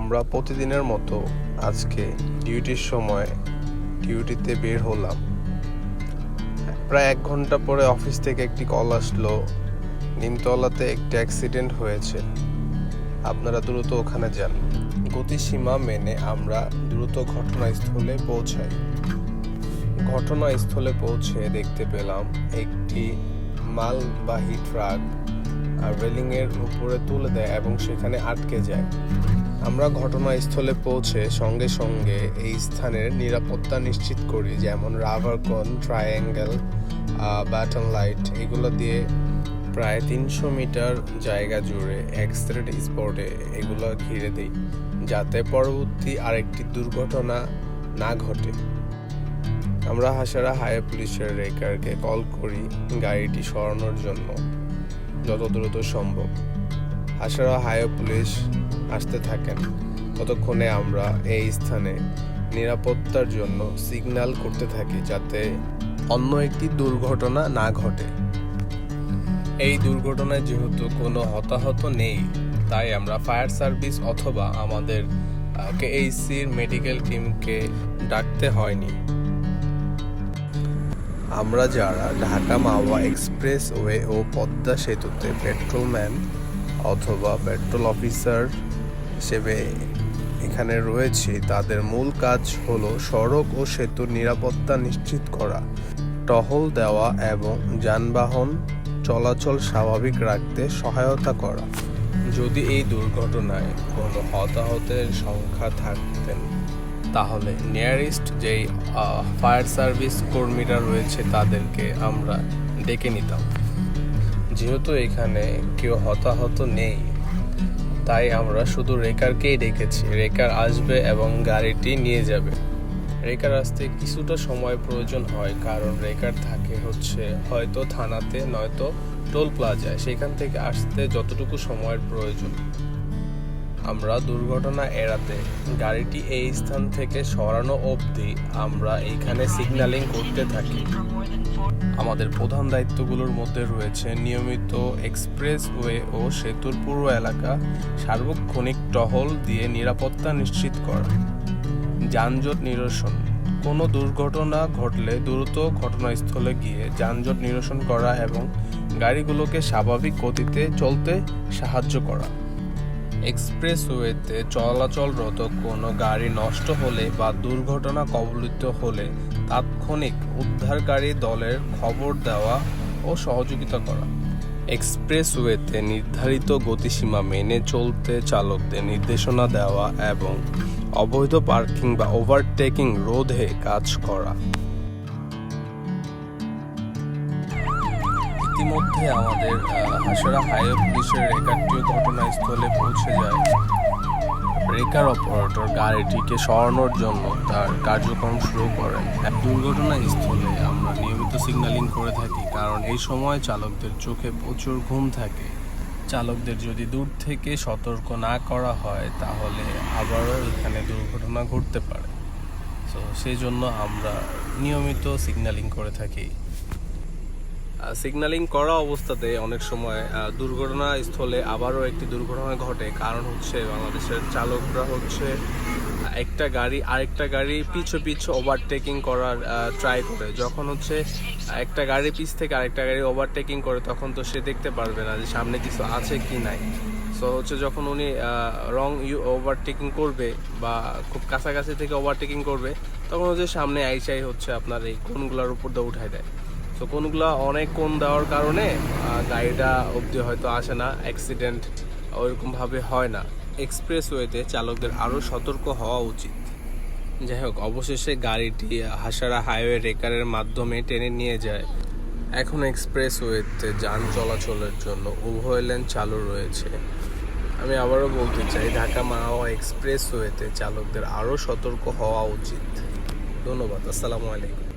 আমরা প্রতিদিনের মতো আজকে ডিউটির সময় ডিউটিতে বের হলাম। প্রায় 1 ঘন্টা পরে অফিস থেকে একটি কল আসলো, নিমতলাতে একটি অ্যাক্সিডেন্ট হয়েছে, আপনারা দ্রুত ওখানে যান। গতিসীমা মেনে আমরা দ্রুত ঘটনাস্থলে পৌঁছাই। ঘটনাস্থলে পৌঁছে দেখতে পেলাম একটি মালবাহী ট্রাক রেলিংয়ের উপরে তুলে দেয় এবং সেখানে আটকে যায়। আমরা ঘটনাস্থলে পৌঁছে সঙ্গে সঙ্গে এই স্থানের নিরাপত্তা নিশ্চিত করি, যেমন রাবার কোন, ট্রায়াঙ্গেল, ব্যাটন লাইট, এগুলো দিয়ে প্রায় 300 মিটার জায়গা জুড়ে এক্সরেড স্পটে এগুলো ঘিরে দিই, যাতে পরবর্তী আরেকটি দুর্ঘটনা না ঘটে। আমরা হাসারা হাইওয়ে পুলিশের রেকারকে কল করি গাড়িটি সরানোর জন্য যত দ্রুত সম্ভব। হাসারা হাইওয়ে পুলিশ আসতে থাকেন। ততক্ষণে আমরা এই স্থানে নিরাপত্তার জন্য সিগন্যাল করতে থাকি, যাতে অন্য একটি দুর্ঘটনা না ঘটে। এই দুর্ঘটনায় যেহেতু কোনো হতাহত নেই, তাই আমরা ফায়ার সার্ভিস অথবা আমাদের কেএইচসির মেডিকেল টিমকে ডাকতে হয়নি। আমরা যারা ঢাকা মাওয়া এক্সপ্রেসওয়ে ও পদ্মা সেতুতে পেট্রোলম্যান অথবা পেট্রোল অফিসার হিসেবে এখানে রয়েছি, তাদের মূল কাজ হলো সড়ক ও সেতুর নিরাপত্তা নিশ্চিত করা, টহল দেওয়া এবং যানবাহন চলাচল স্বাভাবিক রাখতে সহায়তা করা। যদি এই দুর্ঘটনায় কোনো হতাহতের সংখ্যা থাকতেন, তাহলে নিয়ারেস্ট যেই ফায়ার সার্ভিস কর্মীরা রয়েছে তাদেরকে আমরা ডেকে নিতাম। যেহেতু এখানে কেউ হতাহত নেই, তাই আমরা শুধু রেকারকেই ডেকেছি। রেকার আসবে এবং গাড়িটি নিয়ে যাবে। রেকার আসতে কিছুটা সময় প্রয়োজন হয়, কারণ রেকার থাকে হয়তো থানাতে, নয়তো টোল প্লাজায়। সেখান থেকে আসতে যতটুকু সময়ের প্রয়োজন। আমরা দুর্ঘটনা এড়াতে গাড়িটি এই স্থান থেকে সরানো অবধি আমরা এইখানে সিগন্যালিং করতে থাকি। আমাদের প্রধান দায়িত্বগুলোর মধ্যে রয়েছে নিয়মিত এক্সপ্রেসওয়ে ও সেতুর পুরো এলাকা সার্বক্ষণিক টহল দিয়ে নিরাপত্তা নিশ্চিত করা, যানজট নিরসন, কোনো দুর্ঘটনা ঘটলে দ্রুত ঘটনাস্থলে গিয়ে যানজট নিরসন করা এবং গাড়িগুলোকে স্বাভাবিক গতিতে চলতে সাহায্য করা। এক্সপ্রেসওয়েতে চলাচলরত কোনো গাড়ি নষ্ট হলে বা দুর্ঘটনা কবলিত হলে তাৎক্ষণিক উদ্ধারকারী দলের খবর দেওয়া ও সহযোগিতা করা। এক্সপ্রেসওয়েতে নির্ধারিত গতিসীমা মেনে চলতে চালকদের নির্দেশনা দেওয়া এবং অবৈধ পার্কিং বা ওভারটেকিং রোধে কাজ করা। ইতিমধ্যে আমাদের হাসারা হাইওয়ে পুলিশের রেকারটিও ঘটনাস্থলে পৌঁছে যায়। রেকার অপারেটর গাড়িটিকে সরানোর জন্য তার কার্যক্রম শুরু করেন। দুর্ঘটনাস্থলে আমরা নিয়মিত সিগন্যালিং করে থাকি, কারণ এই সময় চালকদের চোখে প্রচুর ঘুম থাকে। চালকদের যদি দূর থেকে সতর্ক না করা হয়, তাহলে আবারও এখানে দুর্ঘটনা ঘটতে পারে। তো সেই জন্য আমরা নিয়মিত সিগন্যালিং করে থাকি। সিগন্যালিং করা অবস্থাতে অনেক সময় দুর্ঘটনাস্থলে আবারও একটি দুর্ঘটনা ঘটে, কারণ বাংলাদেশের চালকরা একটা গাড়ি আরেকটা গাড়ি পিছু ওভারটেকিং করার ট্রাই করে। যখন একটা গাড়ি পিছ থেকে আরেকটা গাড়ি ওভারটেকিং করে, তখন তো সে দেখতে পারবে না যে সামনে কিছু আছে কি নাই। সো যখন উনি রং ওভারটেকিং করবে বা খুব কাছাকাছি থেকে ওভারটেকিং করবে, তখন সামনে আইসাই আপনার এই কোনগুলোর উপর দিয়ে উঠাই দেয়। তো কোনগুলো অনেক কোন দেওয়ার কারণে গাড়িটা অবধি হয়তো আসে না, অ্যাক্সিডেন্ট ওইরকমভাবে হয় না। এক্সপ্রেসওয়েতে চালকদের আরও সতর্ক হওয়া উচিত। যাই হোক, অবশেষে গাড়িটি হাসারা হাইওয়ে রেকারের মাধ্যমে টেনে নিয়ে যায়। এখন এক্সপ্রেসওয়েতে যান চলাচলের জন্য উভয় লেন চালু রয়েছে। আমি আবারও বলতে চাই, ঢাকা মাওয়া এক্সপ্রেসওয়েতে চালকদের আরও সতর্ক হওয়া উচিত। ধন্যবাদ। আসসালামু আলাইকুম।